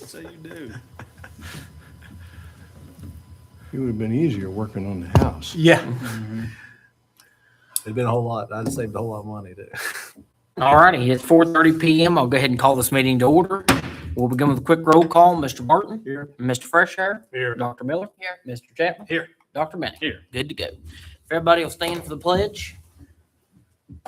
So you do. It would have been easier working on the house. Yeah. It'd been a whole lot. I'd saved a whole lot of money too. All righty, it's 4:30 PM. I'll go ahead and call this meeting to order. We'll begin with a quick roll call. Mr. Barton? Here. Mr. Freshour? Here. Dr. Miller? Here. Mr. Chapman? Here. Dr. Bennett? Here. Good to go. If everybody will stand for the pledge.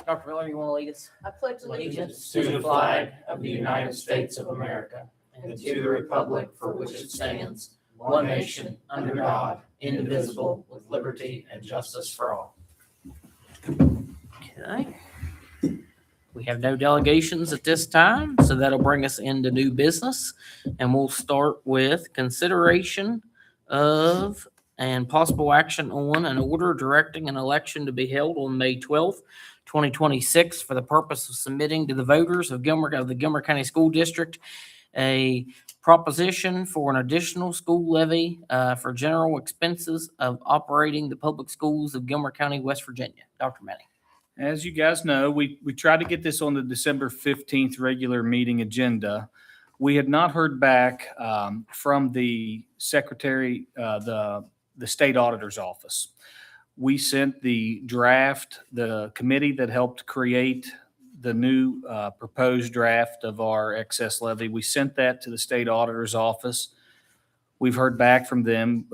Dr. Miller, you want to lead us? I pledge Allegiance to the flag of the United States of America and to the republic for which it stands, one nation, under God, indivisible, with liberty and justice for all. Okay. We have no delegations at this time, so that'll bring us into new business. And we'll start with consideration of and possible action on an order directing an election to be held on May 12th, 2026 for the purpose of submitting to the voters of the Gilmer County School District a proposition for an additional school levy for general expenses of operating the public schools of Gilmer County, West Virginia. Dr. Manning. As you guys know, we tried to get this on the December 15th regular meeting agenda. We had not heard back from the secretary, the state auditor's office. We sent the draft, the committee that helped create the new proposed draft of our excess levy. We sent that to the state auditor's office. We've heard back from them,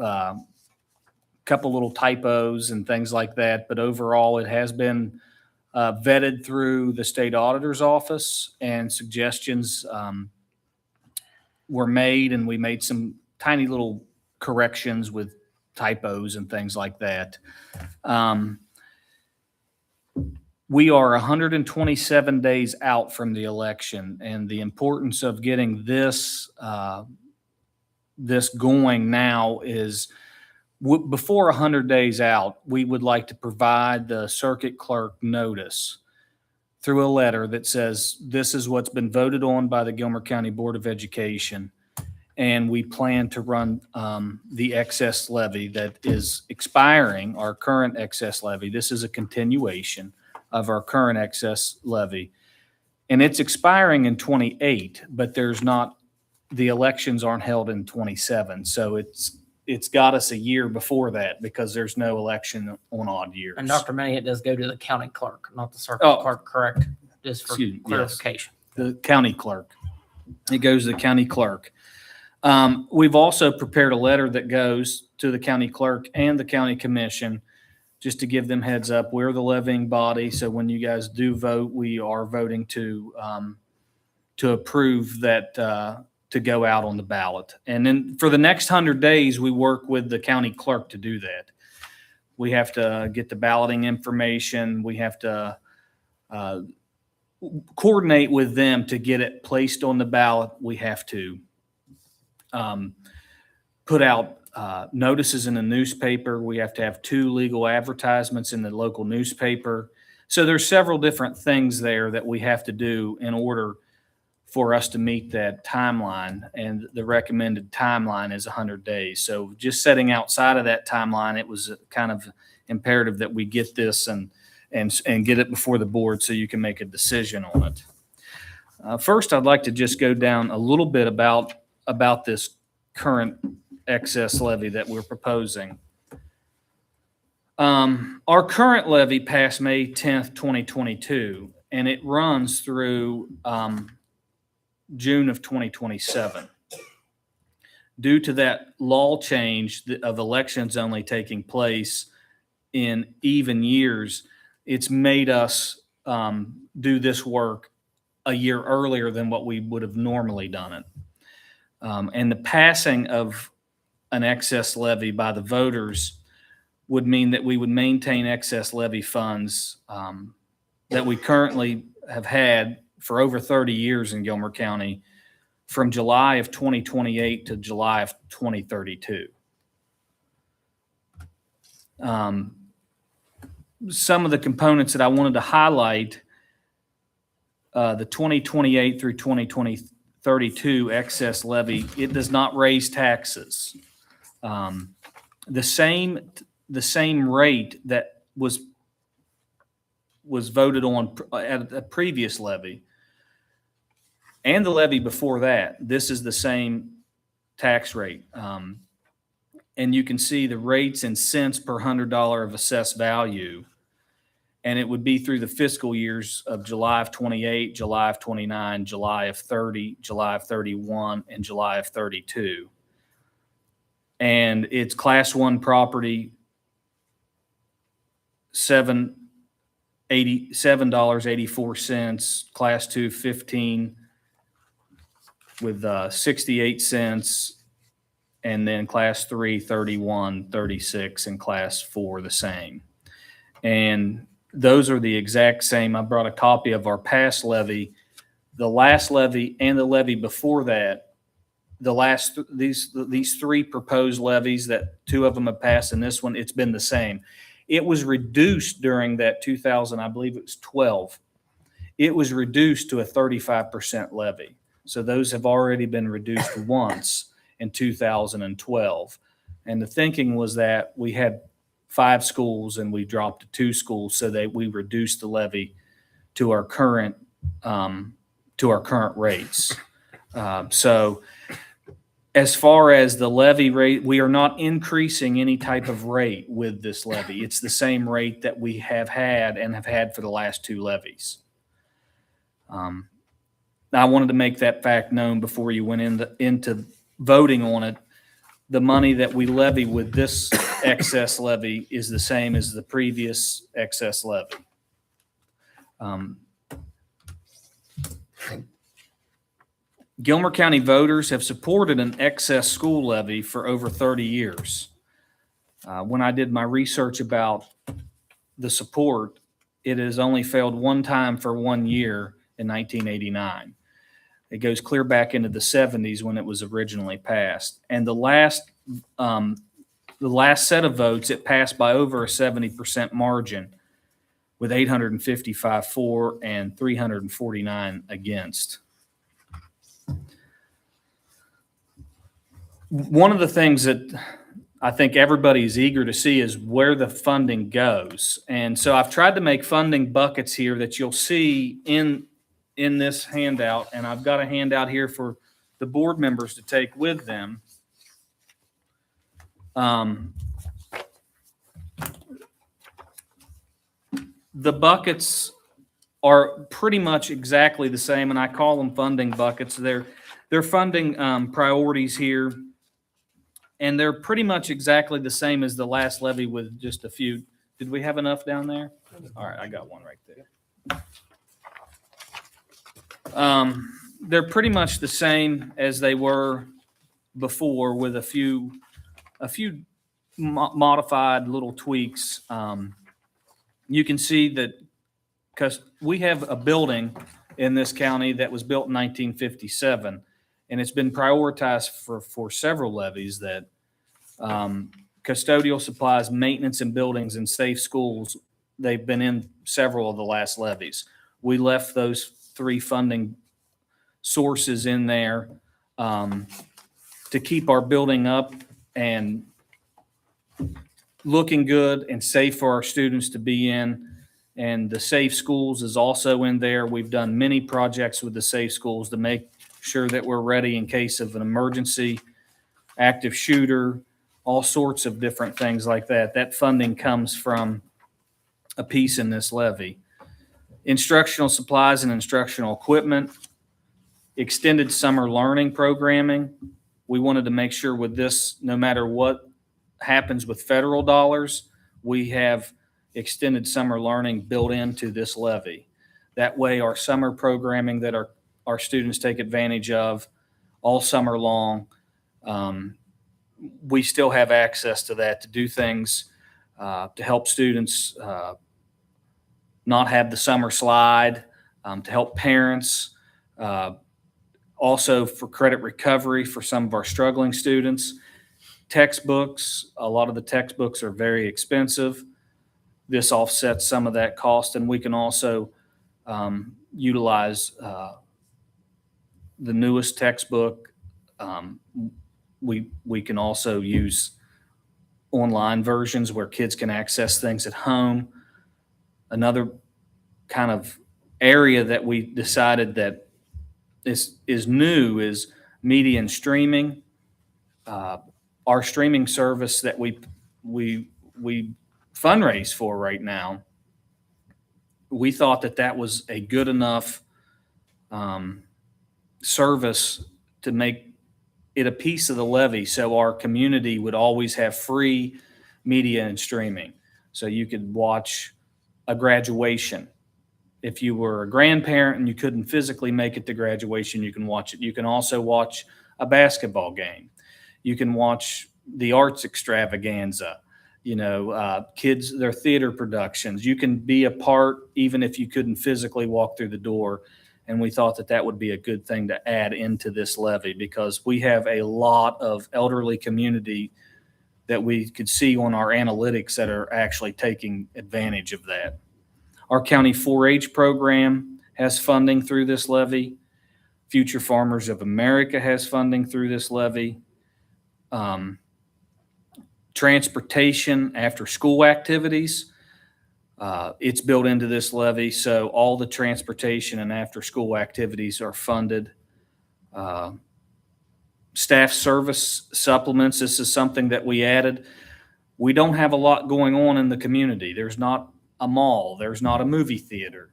couple little typos and things like that, but overall it has been vetted through the state auditor's office, and suggestions were made, and we made some tiny little corrections with typos and things like that. We are 127 days out from the election, and the importance of getting this going now is before 100 days out, we would like to provide the circuit clerk notice through a letter that says, this is what's been voted on by the Gilmer County Board of Education, and we plan to run the excess levy that is expiring, our current excess levy. This is a continuation of our current excess levy, and it's expiring in 28, but the elections aren't held in 27, so it's got us a year before that because there's no election on odd years. And Dr. Manning, it does go to the county clerk, not the circuit clerk, correct? Just for Excuse me, yes. clarification. The county clerk. It goes to the county clerk. We've also prepared a letter that goes to the county clerk and the county commission, just to give them heads up. We're the levying body, so when you guys do vote, we are voting to approve that to go out on the ballot. And then for the next 100 days, we work with the county clerk to do that. We have to get the balloting information. We have to coordinate with them to get it placed on the ballot. We have to put out notices in the newspaper. We have to have 2 legal advertisements in the local newspaper. So there's several different things there that we have to do in order for us to meet that timeline, and the recommended timeline is 100 days. So just setting outside of that timeline, it was kind of imperative that we get this and get it before the board so you can make a decision on it. First, I'd like to just go down a little bit about this current excess levy that we're proposing. Our current levy passed May 10th, 2022, and it runs through June of 2027. Due to that law change of elections only taking place in even years, it's made us do this work a year earlier than what we would have normally done it. And the passing of an excess levy by the voters would mean that we would maintain excess levy funds that we currently have had for over 30 years in Gilmer County, from July of 2028 to July of 2032. Some of the components that I wanted to highlight, the 2028 through 2032 excess levy, it does not raise taxes. The same rate that was voted on at a previous levy, and the levy before that, this is the same tax rate. And you can see the rates in cents per $100 of assessed value. And it would be through the fiscal years of July of 28, July of 29, July of 30, July of 31, and July of 32. And it's class one property, $7.84, class two, 15 with 68 cents, and then class three, 31, 36, and class four the same. And those are the exact same. I brought a copy of our past levy, the last levy and the levy before that. These three proposed levies, that two of them have passed, and this one, it's been the same. It was reduced during that 2000, I believe it was 12. It was reduced to a 35% levy. So those have already been reduced once in 2012. And the thinking was that we had 5 schools and we dropped to 2 schools, so that we reduced the levy to our current rates. So as far as the levy rate, we are not increasing any type of rate with this levy. It's the same rate that we have had and have had for the last 2 levies. I wanted to make that fact known before you went into voting on it. The money that we levy with this excess levy is the same as the previous excess levy. Gilmer County voters have supported an excess school levy for over 30 years. When I did my research about the support, it has only failed one time for 1 year in 1989. It goes clear back into the 70s when it was originally passed. And the last set of votes, it passed by over a 70% margin, with 855 for and 349 against. One of the things that I think everybody is eager to see is where the funding goes. And so I've tried to make funding buckets here that you'll see in this handout. And I've got a handout here for the board members to take with them. The buckets are pretty much exactly the same, and I call them funding buckets. They're funding priorities here, and they're pretty much exactly the same as the last levy with just a few. Did we have enough down there? All right, I got one right there. They're pretty much the same as they were before, with a few modified little tweaks. You can see that because we have a building in this county that was built in 1957, and it's been prioritized for several levies that custodial supplies, maintenance and buildings, and safe schools, they've been in several of the last levies. We left those 3 funding sources in there to keep our building up and looking good and safe for our students to be in. And the safe schools is also in there. We've done many projects with the safe schools to make sure that we're ready in case of an emergency, active shooter, all sorts of different things like that. That funding comes from a piece in this levy. Instructional supplies and instructional equipment, extended summer learning programming. We wanted to make sure with this, no matter what happens with federal dollars, we have extended summer learning built into this levy. That way our summer programming that our students take advantage of all summer long, we still have access to that to do things to help students not have the summer slide, to help parents, also for credit recovery for some of our struggling students. Textbooks, a lot of the textbooks are very expensive. This offsets some of that cost, and we can also utilize the newest textbook. We can also use online versions where kids can access things at home. Another kind of area that we decided that is new is media and streaming. Our streaming service that we fundraise for right now, we thought that was a good enough service to make it a piece of the levy, so our community would always have free media and streaming. So you could watch a graduation. If you were a grandparent and you couldn't physically make it to graduation, you can watch it. You can also watch a basketball game. You can watch the arts extravaganza, kids, their theater productions. You can be a part even if you couldn't physically walk through the door. And we thought that would be a good thing to add into this levy, because we have a lot of elderly community that we could see on our analytics that are actually taking advantage of that. Our county 4-H program has funding through this levy. Future Farmers of America has funding through this levy. Transportation after school activities, it's built into this levy. So all the transportation and after school activities are funded. Staff service supplements, this is something that we added. We don't have a lot going on in the community. There's not a mall, there's not a movie theater,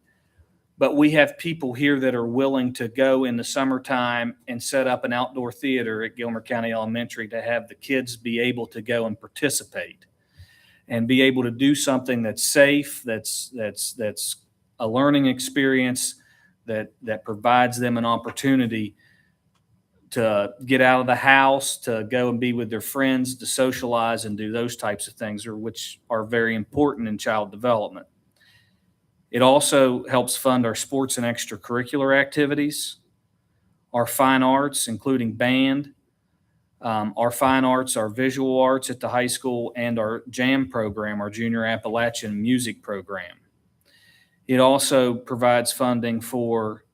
but we have people here that are willing to go in the summertime and set up an outdoor theater at Gilmer County Elementary to have the kids be able to go and participate and be able to do something that's safe, that's a learning experience, that provides them an opportunity to get out of the house, to go and be with their friends, to socialize and do those types of things, which are very important in child development. It also helps fund our sports and extracurricular activities, our fine arts, including band, our fine arts, our visual arts at the high school, and our JAM program, our Junior Appalachian Music Program. It also provides funding for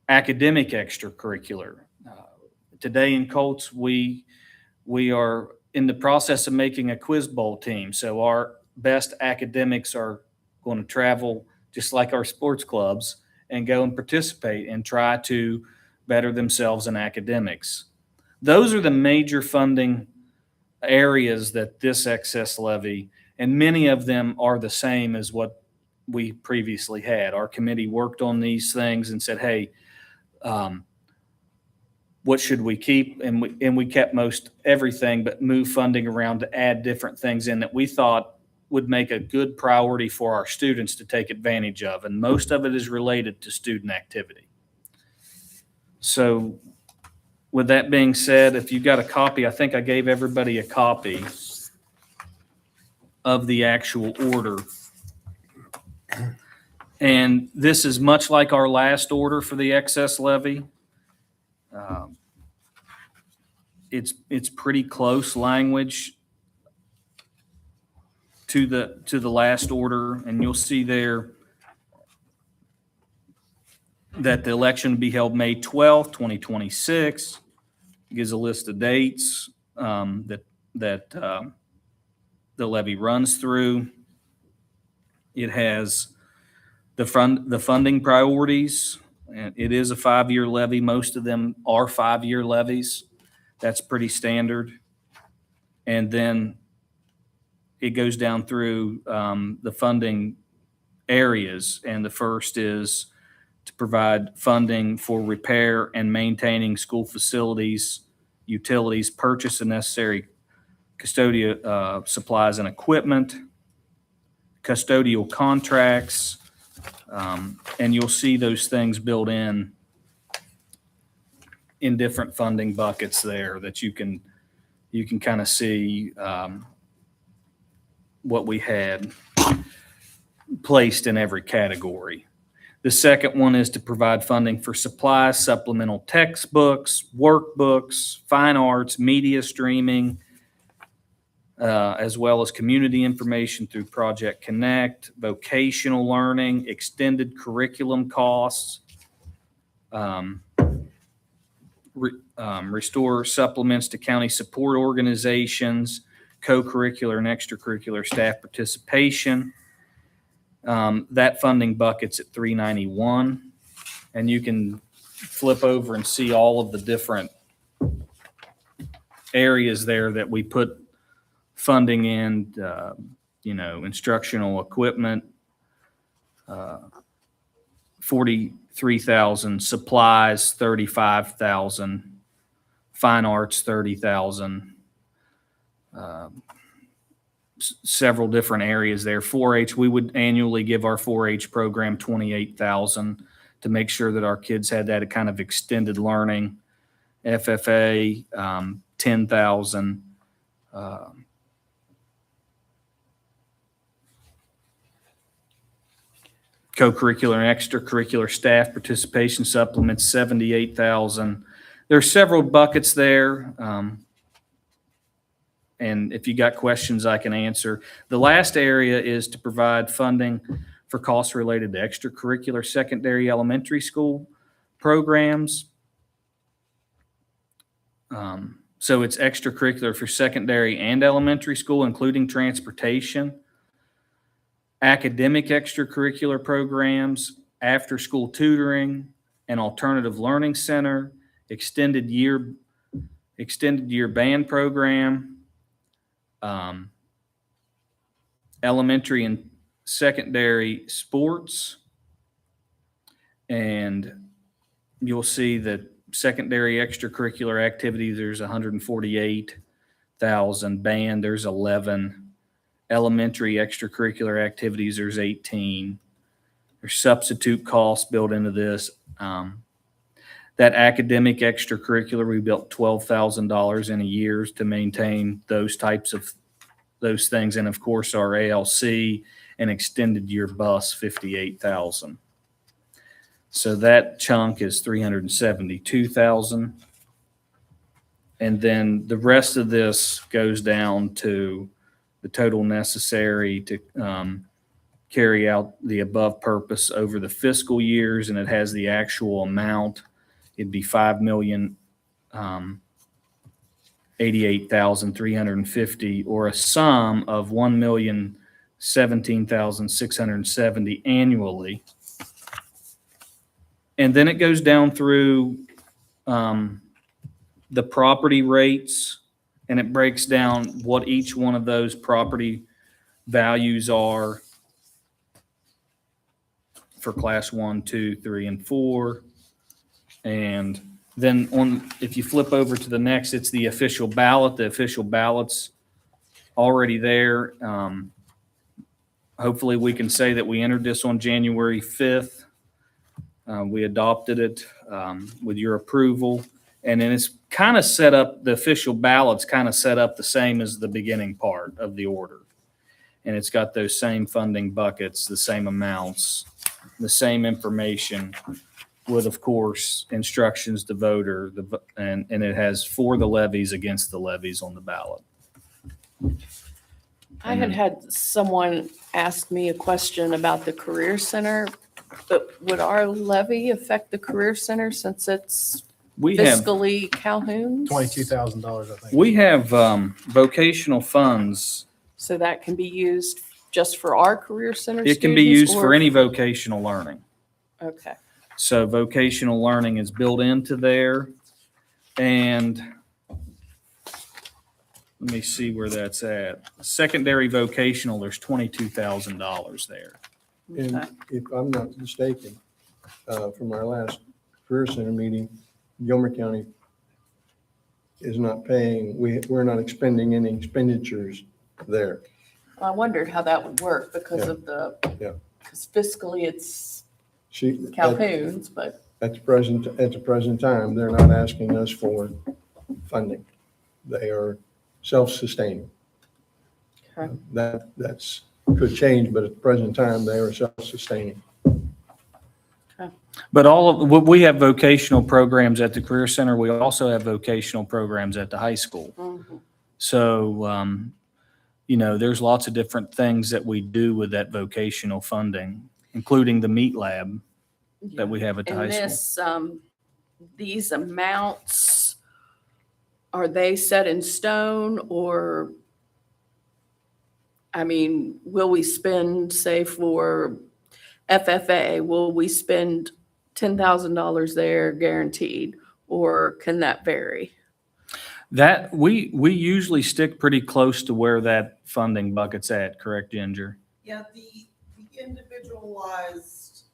academic extracurricular. Today in Colts, we are in the process of making a quiz bowl team. So our best academics are going to travel just like our sports clubs and go and participate and try to better themselves in academics. Those are the major funding areas that this excess levy, and many of them are the same as what we previously had. Our committee worked on these things and said, hey, what should we keep? And we kept most everything, but moved funding around to add different things in that we thought would make a good priority for our students to take advantage of. And most of it is related to student activity. So with that being said, if you've got a copy, I think I gave everybody a copy of the actual order. And this is much like our last order for the excess levy. It's pretty close language to the last order, and you'll see there that the election will be held May 12th, 2026. It gives a list of dates that the levy runs through. It has the funding priorities, and it is a 5-year levy. Most of them are 5-year levies. That's pretty standard. And then it goes down through the funding areas. And the first is to provide funding for repair and maintaining school facilities, utilities, purchase of necessary custodial supplies and equipment, custodial contracts, and you'll see those things built in different funding buckets there that you can kind of see what we had placed in every category. The second one is to provide funding for supplies, supplemental textbooks, workbooks, fine arts, media streaming, as well as community information through Project Connect, vocational learning, extended curriculum costs, restore supplements to county support organizations, co-curricular and extracurricular staff participation. That funding bucket's at $391, and you can flip over and see all of the different areas there that we put funding in, instructional equipment, 43,000, supplies, 35,000, fine arts, 30,000, several different areas there. 4-H, we would annually give our 4-H program 28,000 to make sure that our kids had that kind of extended learning. FFA, 10,000. Co-curricular and extracurricular staff participation supplements, 78,000. There are several buckets there. And if you got questions, I can answer. The last area is to provide funding for costs related to extracurricular secondary elementary school programs. So it's extracurricular for secondary and elementary school, including transportation, academic extracurricular programs, after-school tutoring, an alternative learning center, extended year band program, elementary and secondary sports, and you'll see that secondary extracurricular activities, there's 148,000. Band, there's 11. Elementary extracurricular activities, there's 18. There's substitute costs built into this. That academic extracurricular, we built $12,000 in a year to maintain those types of those things. And of course, our ALC and extended year bus, 58,000. So that chunk is 372,000. And then the rest of this goes down to the total necessary to carry out the above purpose over the fiscal years, and it has the actual amount. It'd be $5,088,350, or a sum of $1,017,670 annually. And then it goes down through the property rates, and it breaks down what each one of those property values are for class 1, 2, 3, and 4. And then if you flip over to the next, it's the official ballot. The official ballot's already there. Hopefully we can say that we entered this on January 5th. We adopted it with your approval. And then it's kind of set up, the official ballot's kind of set up the same as the beginning part of the order. And it's got those same funding buckets, the same amounts, the same information with, of course, instructions to voter, and it has for the levies, against the levies on the ballot. I had someone ask me a question about the Career Center, but would our levy affect the Career Center since it's We have fiscally Calhoun's? $22,000, I think. We have vocational funds. So that can be used just for our Career Center students? It can be used for or- any vocational learning. Okay. So vocational learning is built into there. And let me see where that's at. Secondary vocational, there's $22,000 there. Okay. And if I'm not mistaken, from our last Career Center meeting, Gilmer County is not paying, we're not expending any expenditures there. I wondered how that would work because Yeah. of the, Yeah. because fiscally it's She, Calhoun's, but at the present time, they're not asking us for funding. They are self-sustaining. Okay. That's could change, but at the present time, they are self-sustaining. But we have vocational programs at the Career Center. We also have vocational programs at the high school. mhm. So, there's lots of different things that we do with that vocational funding, including the meat lab that we have at the high And school. this, these amounts, are they set in stone or, I mean, will we spend, say, for FFA, will we spend $10,000 there guaranteed, or can that vary? That, we usually stick pretty close to where that funding bucket's at, correct, Ginger? Yeah, the individualized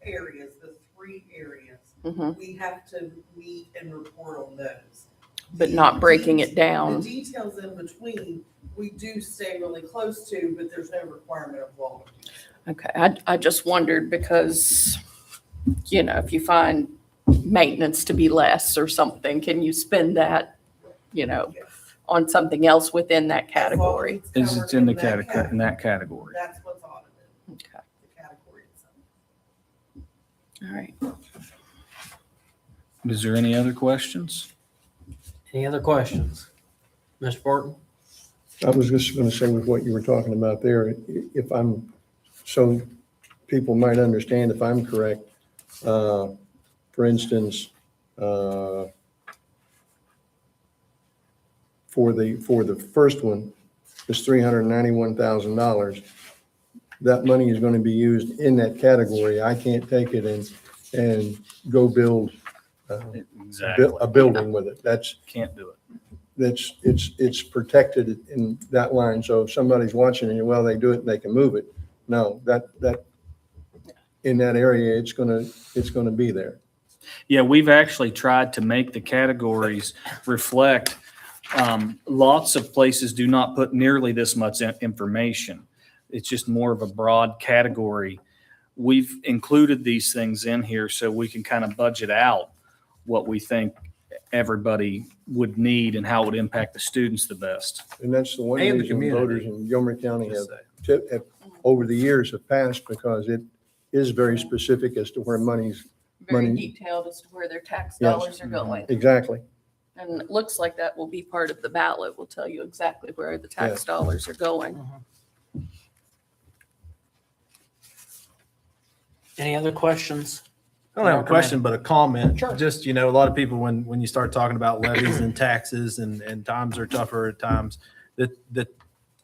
areas, the 3 areas, Mhm. we have to meet and report on those. But The not breaking it The down. details in between, we do stay really close to, but there's no requirement of law. Okay, I just wondered because, if you find maintenance to be less or something, can you spend that, Yes. on something else within that As long as category? it's Is covered it's in the that category, in that category. That's what's audited, Okay, the category itself. all right. Is there any other questions? Any other questions? Mr. Barton? I was just going to say with what you were talking about there, if I'm, so people might understand if I'm correct, for instance, for the first one, this $391,000, that money is going to be used in that category. I can't take it and go build Exactly. a building with it. Can't do it. It's protected in that line. So if somebody's watching and, well, they do it and they can move it. No, that, in that area, it's gonna be there. Yeah, we've actually tried to make the categories reflect, lots of places do not put nearly this much information. It's just more of a broad category. We've included these things in here so we can kind of budget out what we think everybody would need and how it would impact the students the best. And that's the one And the reason community. voters in Gilmer County Just have, over the years have passed, because it is very specific as to where money's, Very Money. detailed as to where their tax Yes. dollars are going. exactly. And it looks like that will be part of the ballot. Will tell you exactly where the tax dollars are going. Any other questions? I don't have a Dr. question, but a comment. Sure. Just, a lot of people, when you start talking about levies and taxes and times are tougher at times, that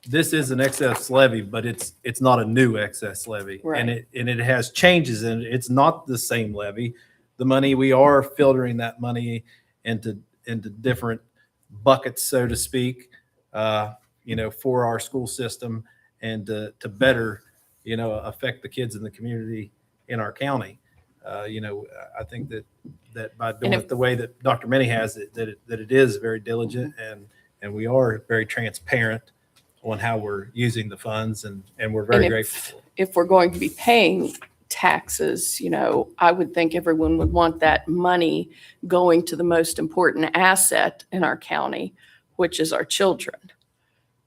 this is an excess levy, but it's not a new excess levy. Right. And it has changes and it's not the same levy. The money, we are filtering that money into different buckets, so to speak, for our school system and to better, affect the kids in the community in our county. I think that by doing if- it the way that Dr. Minnie has it, that it is very diligent and we are very transparent on how we're using the funds and we're very And grateful. if we're going to be paying taxes, I would think everyone would want that money going to the most important asset in our county, which is our children.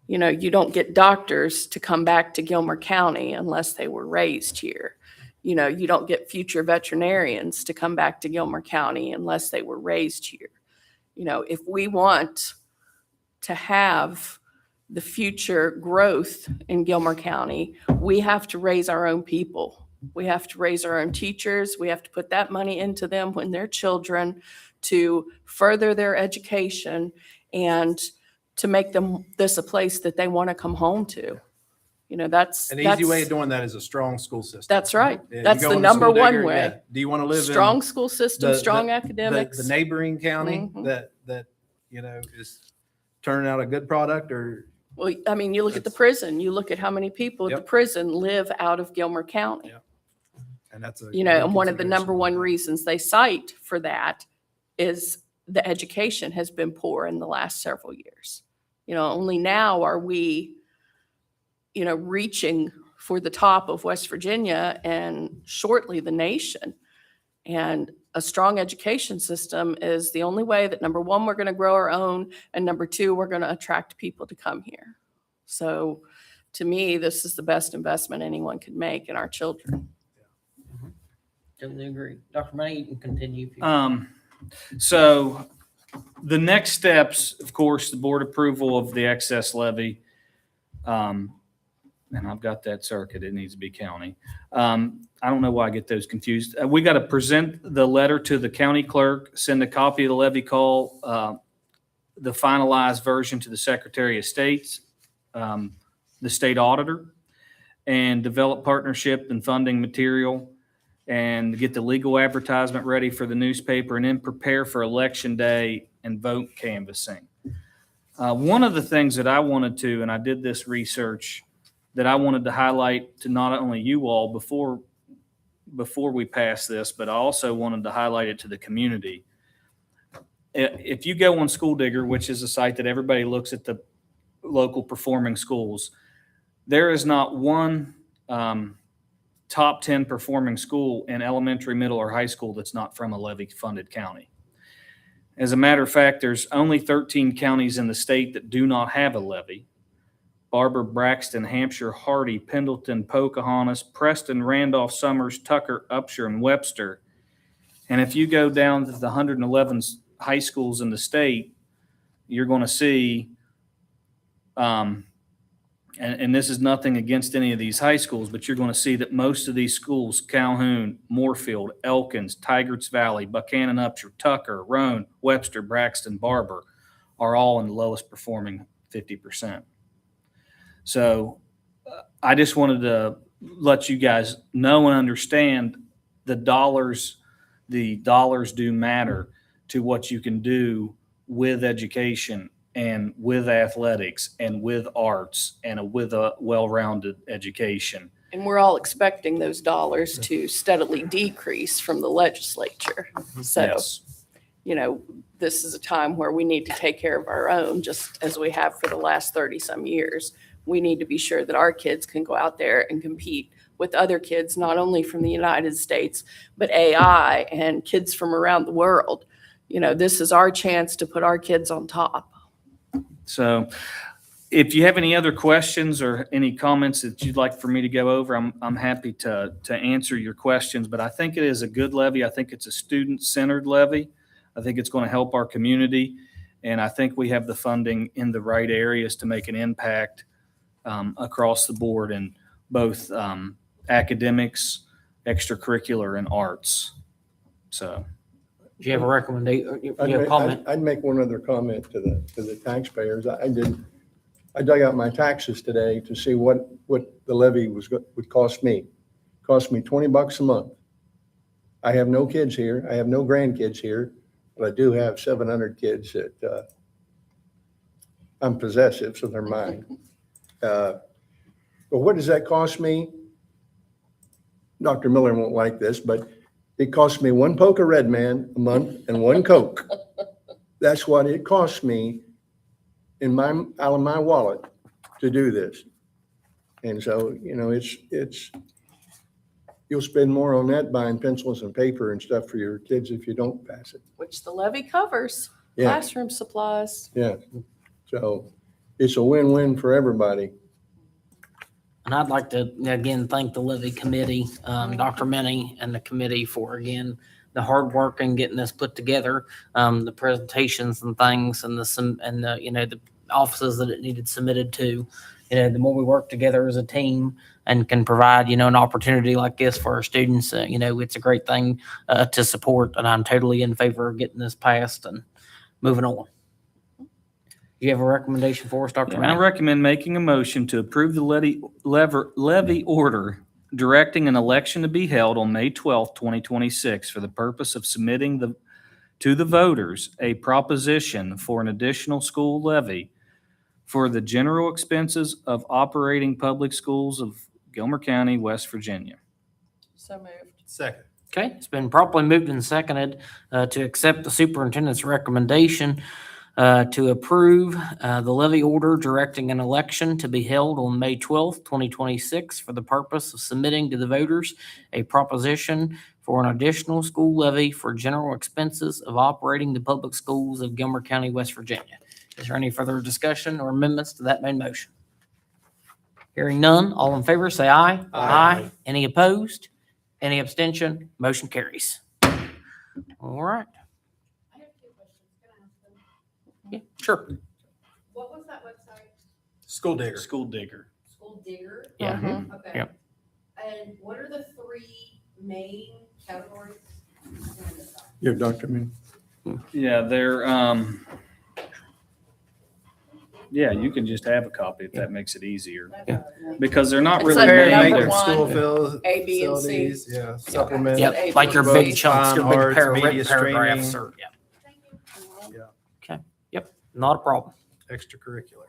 You don't get doctors to come back to Gilmer County unless they were raised here. You don't get future veterinarians to come back to Gilmer County unless they were raised here. If we want to have the future growth in Gilmer County, we have to raise our own people. We have to raise our own teachers. We have to put that money into them when they're children to further their education and to make them this a place that they want to come home to. That's An easy way of doing that is a strong school system. That's right. Yeah, you That's go the in a number school one district, way. yeah. Do you want to live Strong in school system, the- strong the academics. neighboring county Mhm. that is turning out a good product or? Well, you look at the That's- prison, you look at how many people at the Yep. prison live out of Gilmer County. Yeah. And that's a. And one of the number one reasons they cite for that is the education has been poor in the last several years. Only now are we, reaching for the top of West Virginia and shortly the nation. And a strong education system is the only way that, number one, we're going to grow our own, and number two, we're going to attract people to come here. So to me, this is the best investment anyone could make in our children. Totally agree. Dr. May, you can continue. if you- So the next steps, of course, the board approval of the excess levy. And I've got that circuit. It needs to be county. I don't know why I get those confused. We got to present the letter to the county clerk, send a copy of the levy call, the finalized version to the Secretary of State's, the state auditor, and develop partnership and funding material. and get the legal advertisement ready for the newspaper, and then prepare for election day and vote canvassing. One of the things that I wanted to, and I did this research, that I wanted to highlight to not only you all before we pass this, but I also wanted to highlight it to the community. If you go on School Digger, which is a site that everybody looks at the local performing schools, there is not one top 10 performing school in elementary, middle, or high school that's not from a levy-funded county. As a matter of fact, there's only 13 counties in the state that do not have a levy. Barber, Braxton, Hampshire, Hardy, Pendleton, Pocahontas, Preston, Randolph, Summers, Tucker, Upshur, and Webster. And if you go down to the 111 high schools in the state, you're going to see, and this is nothing against any of these high schools, but you're going to see that most of these schools, Calhoun, Moorfield, Elkins, Tigard's Valley, Buchanan, Upshur, Tucker, Roane, Webster, Braxton, Barber, are all in the lowest performing 50%. So I just wanted to let you guys know and understand the dollars do matter to what you can do with education and with athletics and with arts and with a well-rounded education. And we're all expecting those dollars to steadily decrease from the legislature. So, Yes. you know, this is a time where we need to take care of our own, just as we have for the last 30-some years. We need to be sure that our kids can go out there and compete with other kids, not only from the United States, but AI and kids from around the world. You know, this is our chance to put our kids on top. So if you have any other questions or any comments that you'd like for me to go over, I'm happy to answer your questions. But I think it is a good levy. I think it's a student-centered levy. I think it's going to help our community. And I think we have the funding in the right areas to make an impact across the board in both academics, extracurricular, and arts. So. Do you have a recommendation? You have a I'd comment? I'd make one other comment to the taxpayers. I dug out my taxes today to see what the levy would cost me. Cost me $20 a month. I have no kids here. I have no grandkids here, but I do have 700 kids that I'm possessive, so they're mine. But what does that cost me? Dr. Miller won't like this, but it costs me one Poker Red Man a month and one Coke. That's what it costs me out of my wallet to do this. And so, you know, it's you'll spend more on that buying pencils and paper and stuff for your kids if you don't pass it. Which the levy covers, Yeah, classroom supplies. yeah. So it's a win-win for everybody. And I'd like to, again, thank the levy committee, Dr. Minnie and the committee for, again, the hard work in getting this put together, the presentations and things and the, you know, the offices that it needed submitted to. You know, the more we work together as a team and can provide, you know, an opportunity like this for our students, you know, it's a great thing to support. And I'm totally in favor of getting this passed and moving on. Do you have a recommendation for us, Dr. I Minnie? recommend making a motion to approve the levy order directing an election to be held on May 12th, 2026 for the purpose of submitting to the voters a proposition for an additional school levy for the general expenses of operating public schools of Gilmer County, West Virginia. So moved. Second. Okay, it's been properly moved and seconded to accept the superintendent's recommendation to approve the levy order directing an election to be held on May 12th, 2026 for the purpose of submitting to the voters a proposition for an additional school levy for general expenses of operating the public schools of Gilmer County, West Virginia. Is there any further discussion or amendments to that main motion? Hearing none, all in favor say aye. Aye. Any opposed? Any abstention? Motion carries. All right. I have two questions. Can I ask them? Yeah, sure. What was that website? School digger. School Digger. School Digger? Yeah. Mhm. Okay. Yep. And what are the three main categories? You have Dr. Min? Yeah, they're Yeah, you can just have a copy if that makes it easier, Yeah. because they're not It's really under named number there. one. School A, B, and C. facilities, yeah, supplements. Yep, like your big books, chunks, your fine big arts, media written paragraphs, streaming, or, yeah. Okay, yep, not a problem. extracurricular.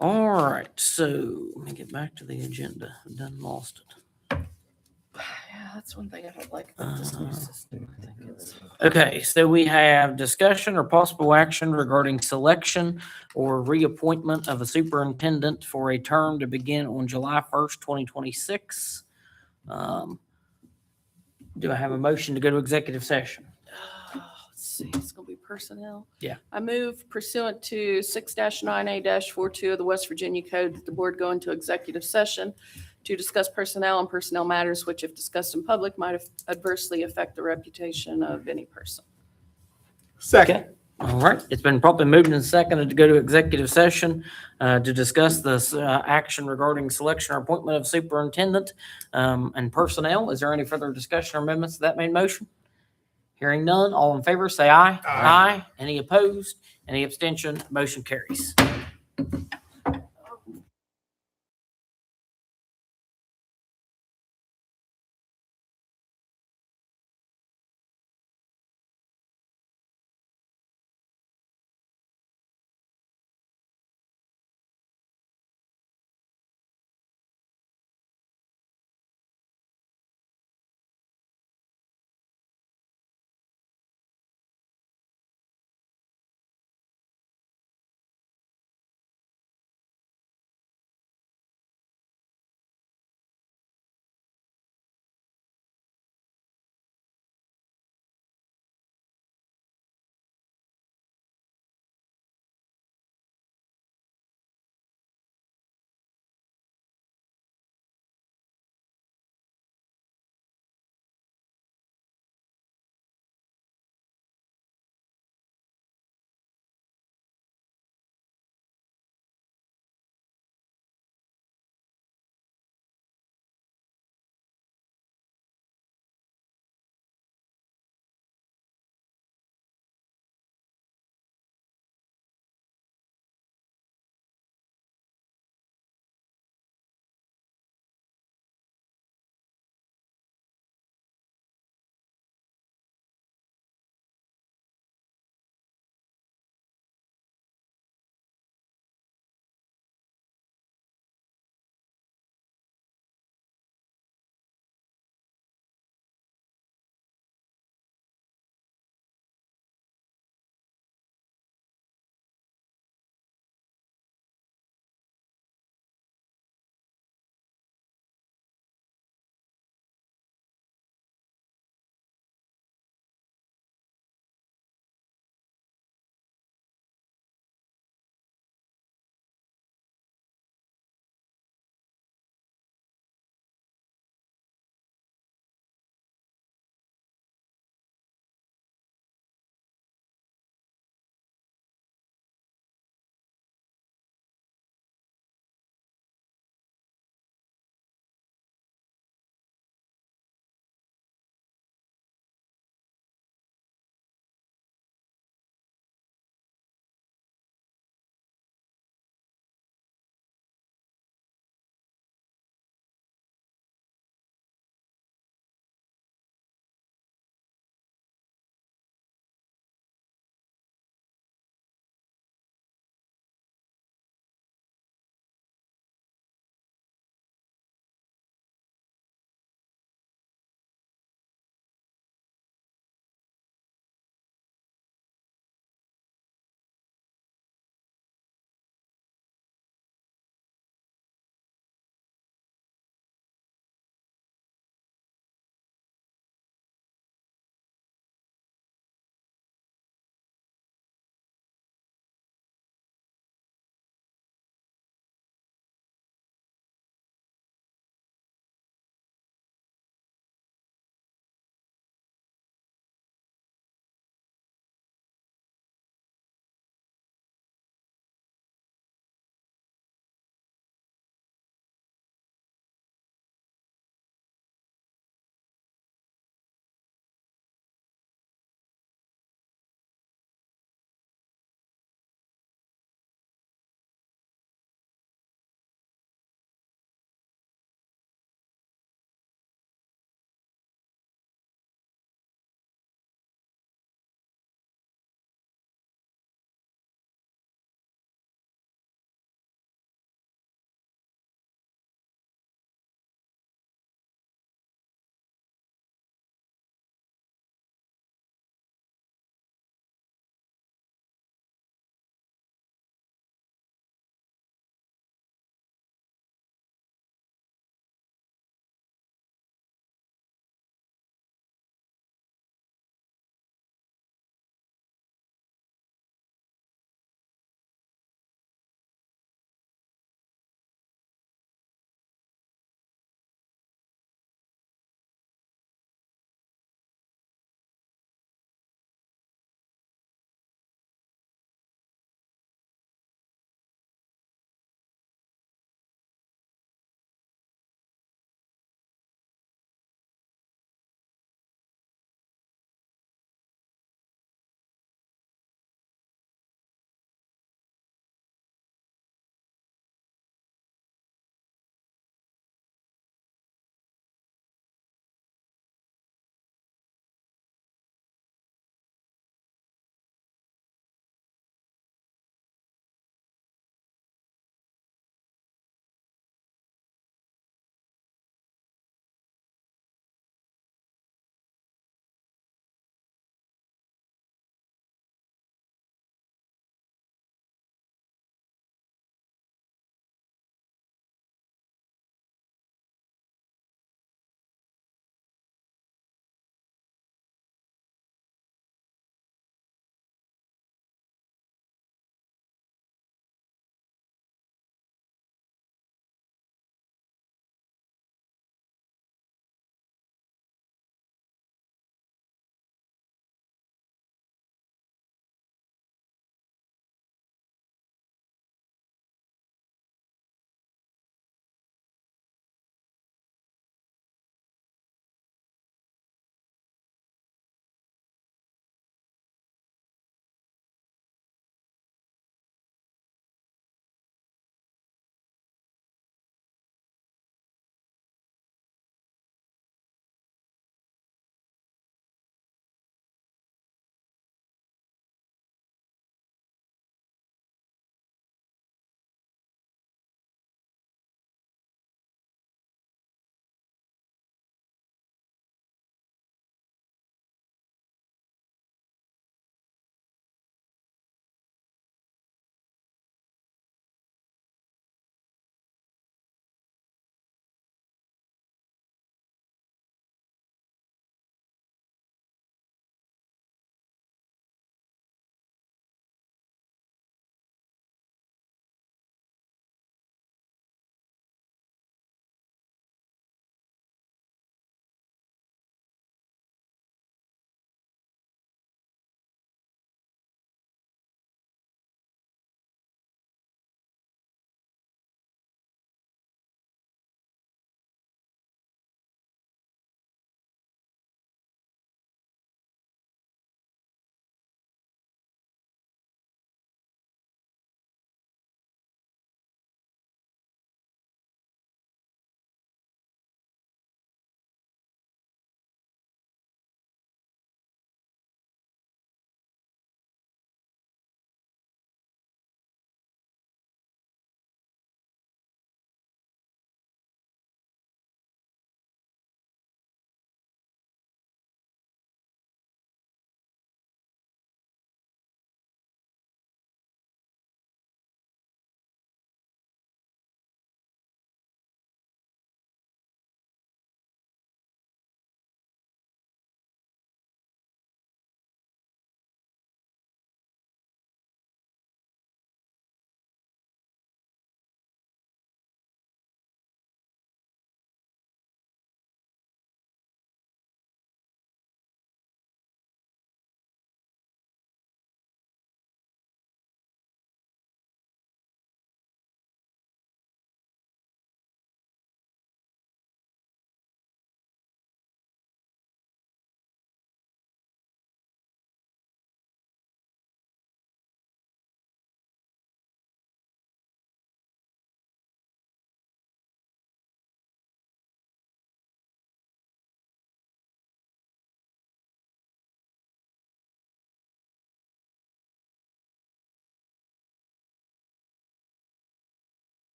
All right, so let me get back to the agenda. I done lost it. Yeah, that's one thing I don't like about this new system. I think it's. Okay, so we have discussion or possible action regarding selection or reappointment of a superintendent for a term to begin on July 1st, 2026. Do I have a motion to go to executive session? Let's see, it's gonna be personnel. Yeah. I move pursuant to 6-9A-42 of the West Virginia Code that the board go into executive session to discuss personnel and personnel matters which, if discussed in public, might adversely affect the reputation of any person. Second. All right, it's been properly moved and seconded to go to executive session to discuss this action regarding selection or appointment of superintendent and personnel. Is there any further discussion or amendments to that main motion? Hearing none, all in favor, say aye. Aye. Any opposed? Any abstention? Motion carries.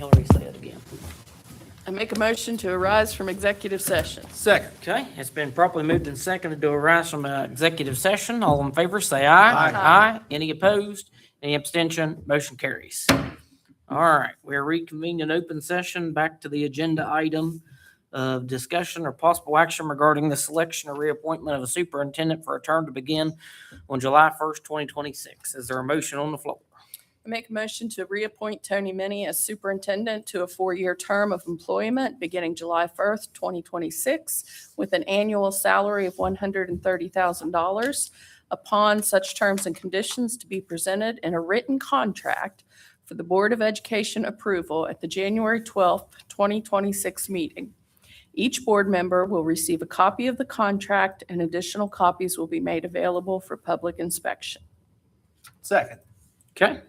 Hillary say it again. I make a motion to arise from executive session. Second. Okay, it's been properly moved and seconded to arise from executive session. All in favor, say aye. Aye. Any opposed? Any abstention? Motion carries. All right, we're reconvening in open session. Back to the agenda item of discussion or possible action regarding the selection or reappointment of a superintendent for a term to begin on July 1st, 2026. Is there a motion on the floor? I make a motion to reappoint Tony Minnie as superintendent to a 4-year term of employment beginning July 1st, 2026, with an annual salary of $130,000 upon such terms and conditions to be presented in a written contract for the Board of Education approval at the January 12th, 2026 meeting. Each board member will receive a copy of the contract, and additional copies will be made available for public inspection. Second. Okay.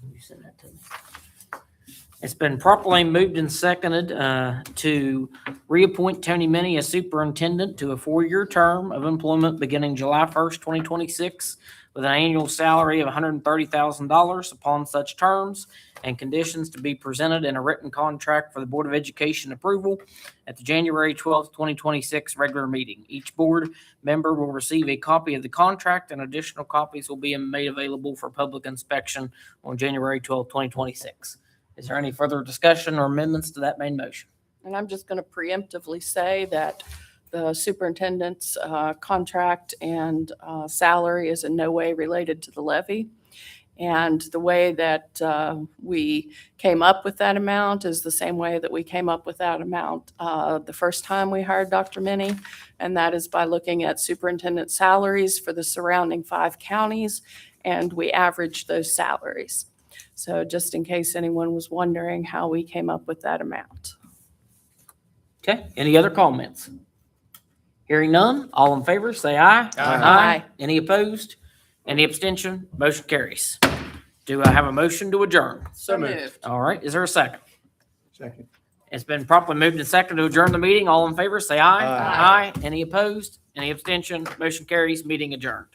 You send that to me. It's been properly moved and seconded to reappoint Tony Minnie as superintendent to a 4-year term of employment beginning July 1st, 2026, with an annual salary of $130,000 upon such terms and conditions to be presented in a written contract for the Board of Education approval at the January 12th, 2026 regular meeting. Each board member will receive a copy of the contract, and additional copies will be made available for public inspection on January 12th, 2026. Is there any further discussion or amendments to that main motion? And I'm just going to preemptively say that the superintendent's contract and salary is in no way related to the levy. And the way that we came up with that amount is the same way that we came up with that amount the first time we hired Dr. Minnie, and that is by looking at superintendent salaries for the surrounding 5 counties, and we averaged those salaries. So just in case anyone was wondering how we came up with that amount. Okay, any other comments? Hearing none, all in favor, say aye. Aye. Any opposed? Any abstention? Motion carries. Do I have a motion to adjourn? So moved. All right, is there a second? Second. It's been properly moved and seconded to adjourn the meeting. All in favor, say aye. Aye. Any opposed? Any abstention? Motion carries. Meeting adjourned.